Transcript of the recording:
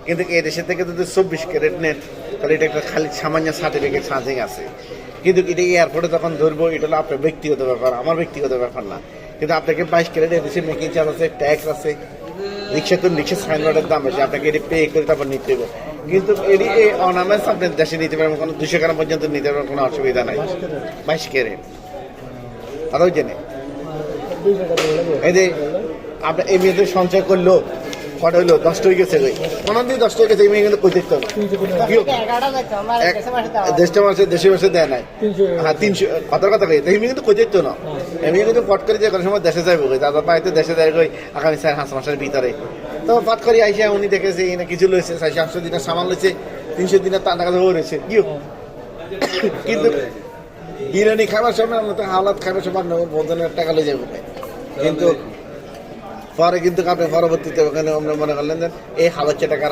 কিন্তু এই দেশের থেকে যদি 24 ক্যারেট নেন তাহলে এটা একটা খালি সামান্য সার্টিফিকেট সাজিং আছে, কিন্তু এটা এয়ারপোর্টে যখন ধরবো এটা হলো আপনার ব্যক্তিগত ব্যাপার, আমার ব্যক্তিগত ব্যাপার না। কিন্তু আপনাকে 22 ক্যারেট এদেশে মেকিং চার্জ আছে, ট্যাক্স আছে, রিক্সা সাইনবোর্ডের দাম বেশি, আপনাকে এটি পে করে তারপর নিতে হবে। কিন্তু এটি এই অনামেন্স আপনার দেশে নিতে পারবেন, কোনো 200 গ্রাম পর্যন্ত নিতে পারবেন, কোনো অসুবিধা নাই। 22 ক্যারেট আরও জেনে এই যে আপনার এই মেয়েদের সঞ্চয় করলো কটা হইলো 10টা হয়ে গেছে, কোন দিন 10টা হয়ে গেছে, এই মেয়ে কিন্তু কই দেখতে হবে দেশের মাসে দেয় নাই। হ্যাঁ 300 কথা কই এই মেয়ে কিন্তু কই দেখতো না, এই মেয়ে কিন্তু পট করে যে কোনো সময় দেশে যাবে, দাদা পাইতে দেশে যায় আগামী 4-5 মাসের ভিতরে। তো পট করে আইসা উনি দেখেছে এনে কিছু লইছে 400 দিনের সামান লইছে, 300 দিনের টাকা রয়েছে কি। কিন্তু বিরিয়ানি খাবার সময় আমরা তো হালাত খাবার সময় ভোজনের টাকা লয়ে যাবো, কিন্তু পরে কিন্তু আপনি পরবর্তীতে ওখানে মনে করলেন এই হালাত টাকা